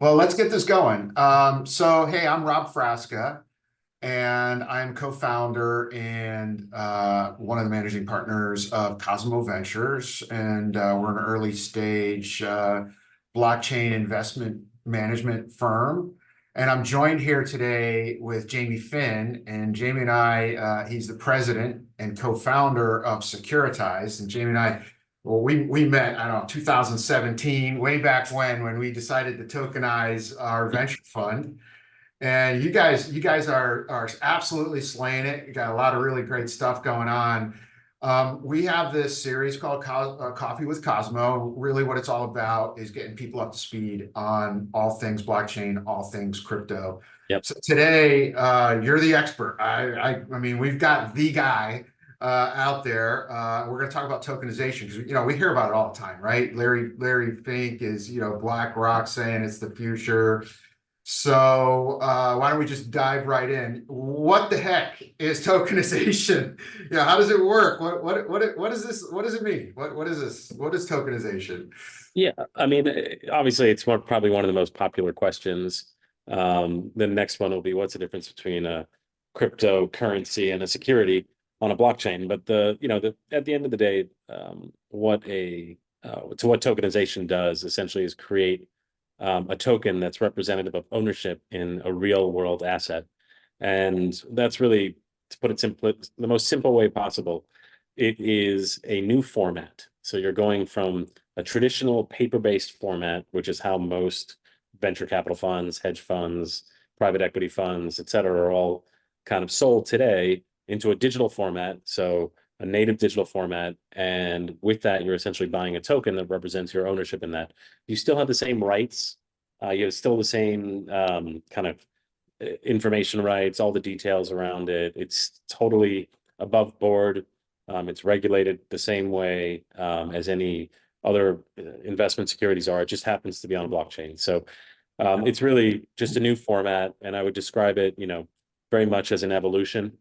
Well, let's get this going. Hey, I'm Rob Frasca, and I'm co-founder and one of the managing partners of COSIMO Ventures, and we're an early stage blockchain investment management firm. And I'm joined here today with Jamie Finn, and Jamie and he's the president and co-founder of Securitize, and Jamie and I. Well, we met, I don't know, 2017, way back when we decided to tokenize our venture fund. And you guys are absolutely slaying it. You got a lot of really great stuff going on. We have this series called Coffee with Cosmo. Really, what it's all about is getting people up to speed on all things blockchain, all things crypto. Yep. So today, you're the expert. I mean, we've got the guy out there. We're going to talk about tokenization because we hear about it all the time, right? Larry Fink is BlackRock saying it's the future. So why don't we just dive right in? What the heck is tokenization? How does it work? What is this? What does it mean? What is this? What is tokenization? Yeah, I mean, obviously, it's probably one of the most popular questions. The next one will be, what's the difference between a cryptocurrency and a security on a blockchain? But at the end of the day, what tokenization does essentially is create a token that's representative of ownership in a real world asset, and that's really, to put it simply, the most simple way possible. It is a new format. So you're going from a traditional paper-based format, which is how most venture capital funds, hedge funds, private equity funds, et cetera, are all kind of sold today, into a digital format. So a native digital format. And with that, you're essentially buying a token that represents your ownership in that. You still have the same rights. You have still the same kind of information rights, all the details around it. It's totally above board. It's regulated the same way as any other investment securities are. It just happens to be on a blockchain. So it's really just a new format, and I would describe it, very much as an evolution.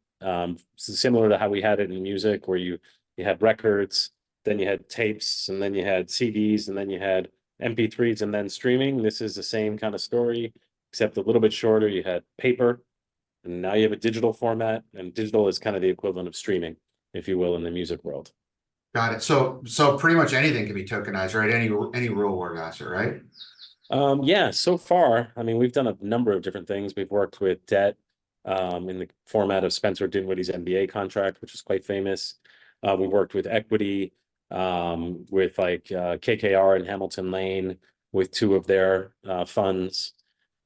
Similar to how we had it in music, where you had records, then you had tapes, and then you had CDs, and then you had MP3s, and then streaming. This is the same kind of story, except a little bit shorter. You had paper, and now you have a digital format, and digital is kind of the equivalent of streaming, if you will, in the music world. Got it. So pretty much anything can be tokenized, right? Any real world asset, right? Yeah, so far, I mean, we've done a number of different things. We've worked with debt in the format of Spencer Dinwiddie's NBA contract, which is quite famous. We worked with equity with like KKR and Hamilton Lane with two of their funds.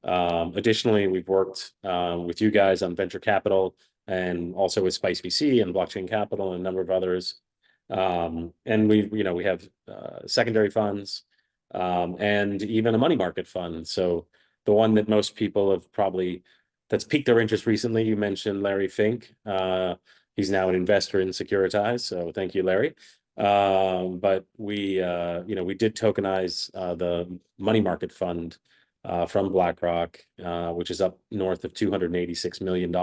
Additionally, we've worked with you guys on venture capital, and also with Spice VC and Blockchain Capital and a number of others. And we have secondary funds and even a money market fund. So the one that most people have probably that's piqued their interest recently, you mentioned Larry Fink. He's now an investor in Securitize, so thank you, Larry. But we did tokenize the money market fund from BlackRock, which is up north of $286 million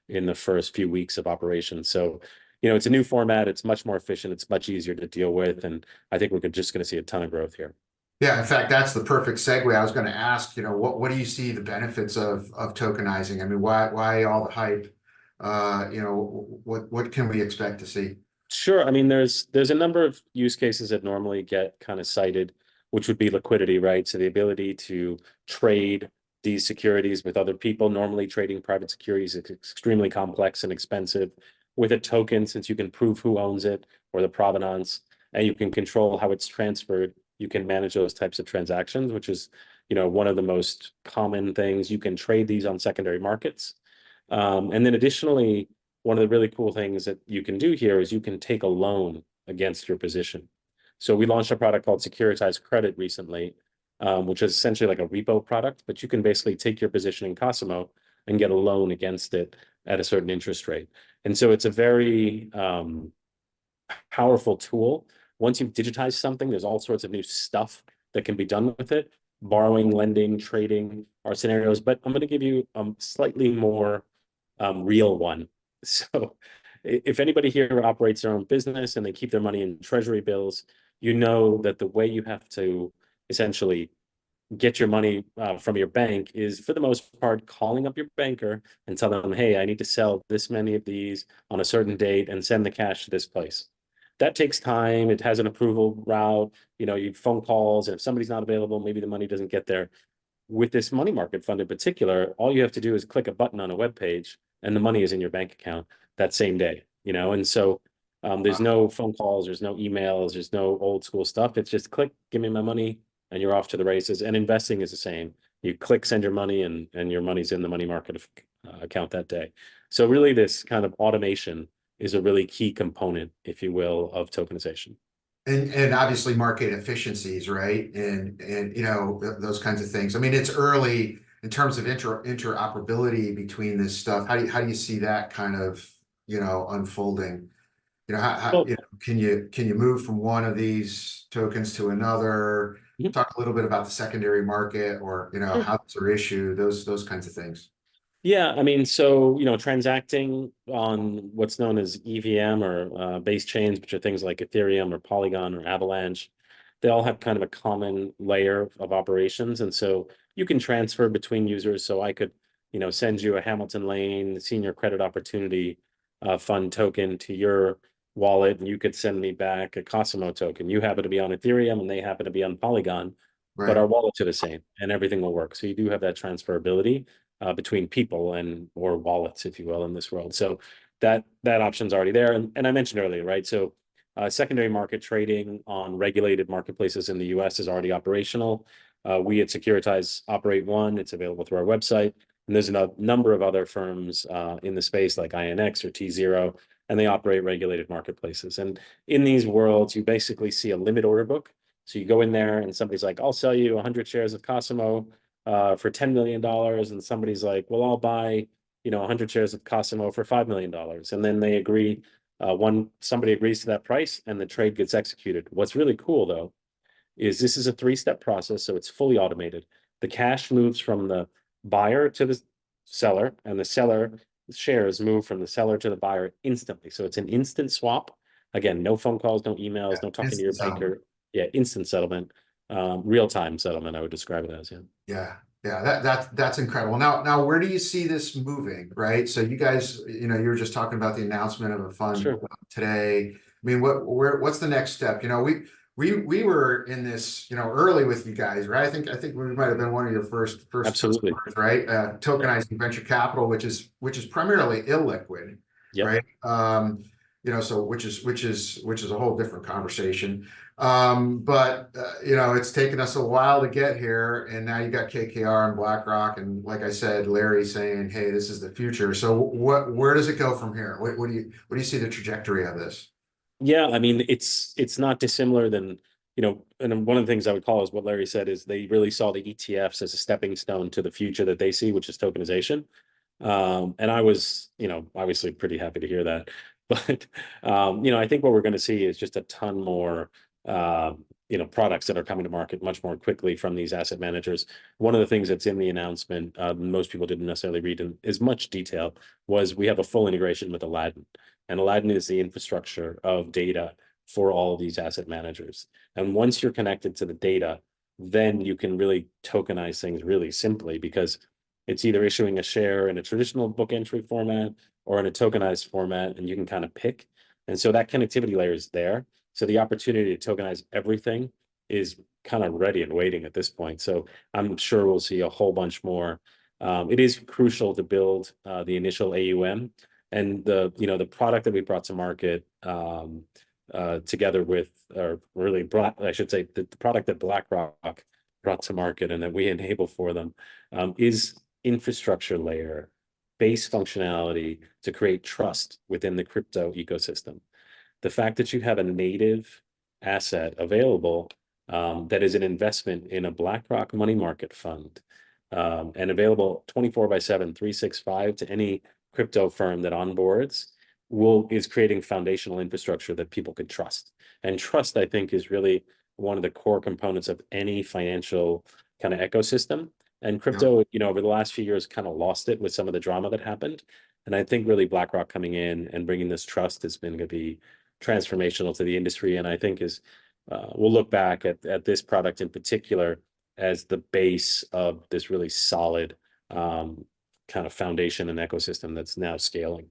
in the first few weeks of operation. So, it's a new format. It's much more efficient. It's much easier to deal with, and I think we're just going to see a ton of growth here. Yeah, in fact, that's the perfect segue. I was going to ask, what do you see the benefits of tokenizing? I mean, why all the hype? What can we expect to see? Sure. I mean, there's a number of use cases that normally get kind of cited, which would be liquidity, right? So the ability to trade these securities with other people. Normally, trading private securities is extremely complex and expensive. With a token, since you can prove who owns it or the provenance, and you can control how it's transferred, you can manage those types of transactions, which is, one of the most common things. You can trade these on secondary markets. And then additionally, one of the really cool things that you can do here is you can take a loan against your position. So we launched a product called Securitize Credit recently, which is essentially like a repo product, but you can basically take your position in Cosimo and get a loan against it at a certain interest rate. And so it's a very powerful tool. Once you've digitized something, there's all sorts of new stuff that can be done with it. Borrowing, lending, trading are scenarios, but I'm going to give you a slightly more real one. So if anybody here operates their own business and they keep their money in treasury bills, you know that the way you have to essentially get your money from your bank is for the most part calling up your banker and tell them, hey, I need to sell this many of these on a certain date and send the cash to this place. That takes time. It has an approval route. You phone calls, and if somebody's not available, maybe the money doesn't get there. With this money market fund in particular, all you have to do is click a button on a web page and the money is in your bank account that same day, and so there's no phone calls, there's no emails, there's no old school stuff. It's just click, give me my money, and you're off to the races. And investing is the same. You click, send your money, and your money's in the money market account that day. So really, this kind of automation is a really key component, if you will, of tokenization. And obviously market efficiencies, right? And those kinds of things. I mean, it's early in terms of interoperability between this stuff. How do you see that kind of unfolding? Well, Can you move from one of these tokens to another? mhm, Talk a little bit about the secondary market, or sure. how those are issued, those kinds of things. Yeah, I mean, so transacting on what's known as EVM or base chains, which are things like Ethereum or Polygon or Avalanche, they all have kind of a common layer of operations, and so you can transfer between users. So I could, send you a Hamilton Lane Senior Credit Opportunity Fund token to your wallet, and you could send me back a COSIMO token. You happen to be on Ethereum, and they happen to be on Polygon, but Right. our wallets are the same, and everything will work. So you do have that transferability between people and or wallets, if you will, in this world. So that option's already there. And I mentioned earlier, right? So secondary market trading on regulated marketplaces in the US is already operational. We at Securitize operate one. It's available through our website. And there's a number of other firms in the space like INX or T0, and they operate regulated marketplaces. And in these worlds, you basically see a limit order book. So you go in there and somebody's like, I'll sell you 100 shares of COSIMO for $10 million. And somebody's like, well, I'll buy, 100 shares of COSIMO for $5 million. And then they agree, somebody agrees to that price and the trade gets executed. What's really cool though, is this is a three-step process. So it's fully automated. The cash moves from the buyer to the seller, and the seller shares move from the seller to the buyer instantly. So it's an instant swap. Again, no phone calls, no emails, no talking to your Instant settlement. banker. Yeah, instant settlement, real-time settlement, I would describe it as. Yeah. Yeah, yeah, that's incredible. Now, where do you see this moving, right? So you guys, you were just talking about the announcement of a fund Sure. today. I mean, what's the next step? We were in this, early with you guys, right? I think we might have been one of your first Absolutely. customers, right? Yep. Tokenizing venture capital, which is primarily illiquid, Yep. right? So which is a whole different conversation. But it's taken us a while to get here, and now you got KKR and BlackRock, and like I said, Larry saying, "Hey, this is the future." So where does it go from here? What do you see the trajectory of this? Yeah, I mean, it's not dissimilar than, and one of the things I would call is what Larry said is they really saw the ETFs as a stepping stone to the future that they see, which is tokenization. And I was, obviously pretty happy to hear that. But I think what we're going to see is just a ton more products that are coming to market much more quickly from these asset managers. One of the things that's in the announcement, most people didn't necessarily read in as much detail, was we have a full integration with Aladdin. And Aladdin is the infrastructure of data for all of these asset managers. And once you're connected to the data, then you can really tokenize things really simply, because it's either issuing a share in a traditional book entry format or in a tokenized format, and you can kind of pick. And so that connectivity layer is there. So the opportunity to tokenize everything is kind of ready and waiting at this point. So I'm sure we'll see a whole bunch more. It is crucial to build the initial AUM, and the product that we brought to market together with, or really brought, I should say, the product that BlackRock brought to market and that we enable for them is infrastructure layer, base functionality to create trust within the crypto ecosystem. The fact that you have a native asset available that is an investment in a BlackRock money market fund and available 24/7, 365 to any crypto firm that onboards is creating foundational infrastructure that people could trust. And trust, I think, is really one of the core components of any financial kind of ecosystem. And Yeah. crypto, over the last few years, kind of lost it with some of the drama that happened. And I think really BlackRock coming in and bringing this trust has been going to be transformational to the industry. And I think we'll look back at this product in particular as the base of this really solid kind of foundation and ecosystem that's now scaling.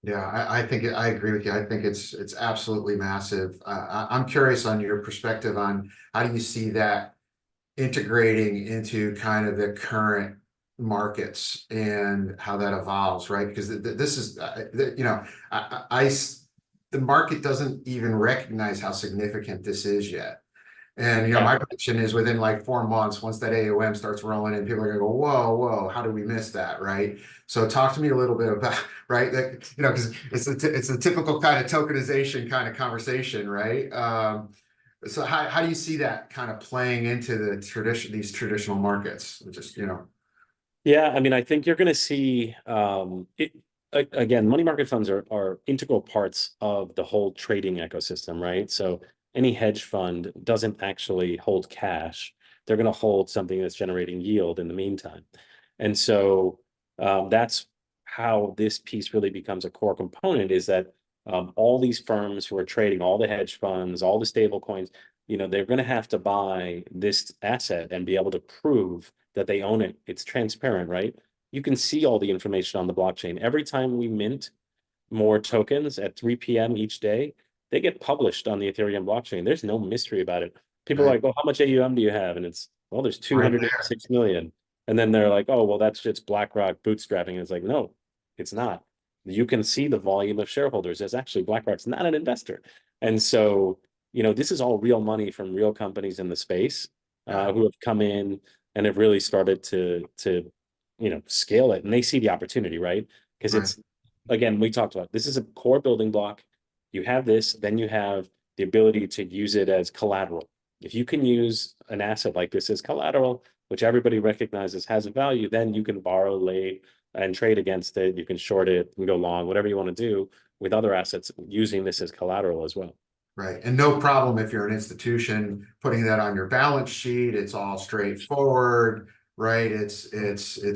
Yeah, I think I agree with you. I think it's absolutely massive. I'm curious on your perspective on how do you see that integrating into kind of the current markets and how that evolves, right? Because this is, you know, the market doesn't even recognize how significant this is yet. And, you know, Yeah. my prediction is within like 4 months, once that AUM starts rolling in, people are gonna go, whoa, whoa, how did we miss that, right? So talk to me a little bit about, right, that, you know, because it's a typical kind of tokenization kind of conversation, right? So how do you see that kind of playing into these traditional markets? Just, you know, Yeah, I mean, I think you're going to see again, money market funds are integral parts of the whole trading ecosystem, right? So any hedge fund doesn't actually hold cash. They're going to hold something that's generating yield in the meantime. And so that's how this piece really becomes a core component is that all these firms who are trading, all the hedge funds, all the stable coins, they're going to have to buy this asset and be able to prove that they own it. It's transparent, right? You can see all the information on the blockchain. Every time we mint more tokens at 3 p.m. each day, they get published on the Ethereum blockchain. There's no mystery about it. People are right, like, oh, how much AUM do you have? And it's, well, there's right there, 286 million. And then they're like, oh, well, that's just BlackRock bootstrapping. And it's like, no, it's not. You can see the volume of shareholders. There's actually BlackRock's not an investor. And so, this is all real money from real companies in the space yeah, who have come in and have really started to scale it. And they see the opportunity, right? Because right, it's, again, we talked about this is a core building block. You have this, then you have the ability to use it as collateral. If you can use an asset like this as collateral, which everybody recognizes has a value, then you can borrow late and trade against it. You can short it and go long, whatever you want to do with other assets using this as collateral as well. right. And no problem if you're an institution putting that on your balance sheet. It's all straightforward, right? It's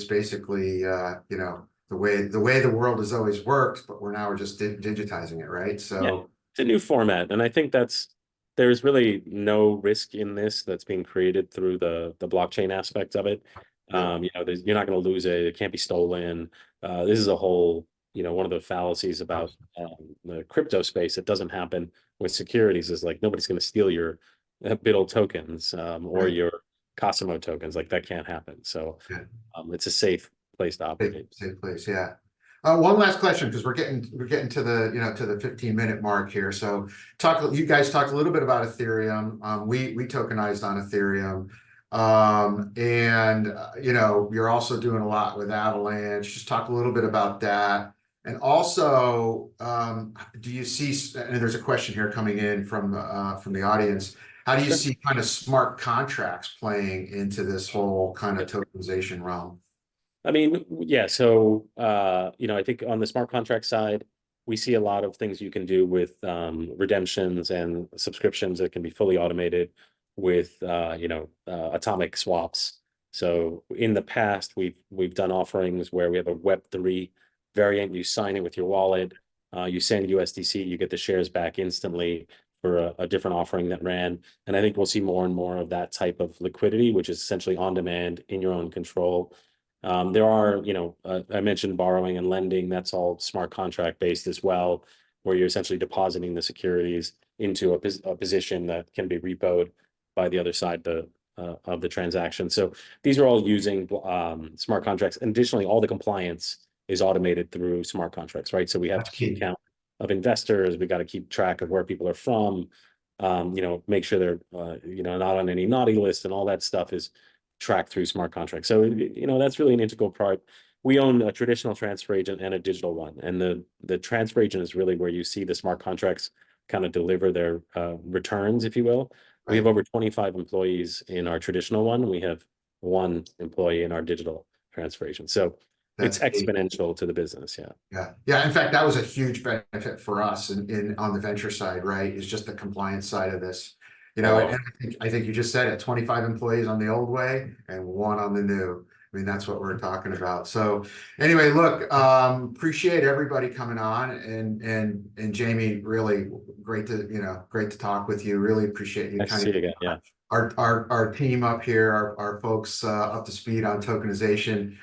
basically you know, the way the world has always worked, but we're just digitizing it, right? Yeah, So it's a new format, and I think there's really no risk in this that's being created through the blockchain aspect of it. yeah, You're not going to lose it. It can't be stolen. This is a whole, one of the fallacies about the crypto space. It doesn't happen with securities. Is like nobody's going to steal your BUIDL tokens or right. your COSIMO tokens. Like that can't happen. So Yeah. it's a safe place to Safe, operate. safe place, yeah. One last question, because we're getting to the, to the 15-minute mark here. So you guys talked a little bit about Ethereum. We tokenized on Ethereum. And you're also doing a lot with Avalanche. Just talk a little bit about that. And also, do you see, and there's a question here coming in from the audience. How do you Sure. see kind of smart contracts playing into this whole kind of tokenization realm? I mean, yeah. So, I think on the smart contract side, we see a lot of things you can do with redemptions and subscriptions that can be fully automated with, atomic swaps. So in the past, we've done offerings where we have a Web3 variant. You sign it with your wallet, you send USDC, you get the shares back instantly for a different offering that ran. And I think we'll see more and more of that type of liquidity, which is essentially on demand in your own control. There are, I mentioned borrowing and lending. That's all smart contract based as well, where you're essentially depositing the securities into a position that can be repoed by the other side of the transaction. So these are all using smart contracts. And additionally, all the compliance is automated through smart contracts, right? So we have to That's keep key. count of investors. We got to keep track of where people are from. Make sure they're not on any naughty list, and all that stuff is track through smart contracts. So, that's really an integral part. We own a traditional transfer agent and a digital one. And the transfer agent is really where you see the smart contracts kind of deliver their returns, if you will. We have Right. over 25 employees in our traditional one. We have one employee in our digital transfer agent. So it's That's key. exponential to the business. Yeah. Yeah. Yeah. In fact, that was a huge benefit for us in on the venture side, right? Is just the compliance side of this. And Oh, I think you just said it, 25 employees on the old way and one on the new. I mean, that's what we're talking about. So anyway, look, appreciate everybody coming on and Jamie, really great to talk with you. Really appreciate you nice to kind see of you again. Yeah. our team up here, our folks up to speed on tokenization.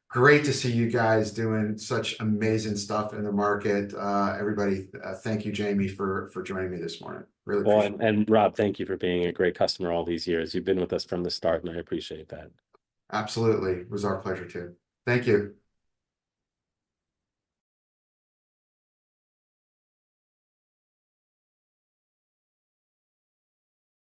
Great to see you guys doing such amazing stuff in the market. Everybody, thank you, Jamie, for joining me this morning. Really Well, appreciate it. and Rob, thank you for being a great customer all these years. You've been with us from the start, and I appreciate that. Absolutely. It was our pleasure too. Thank you.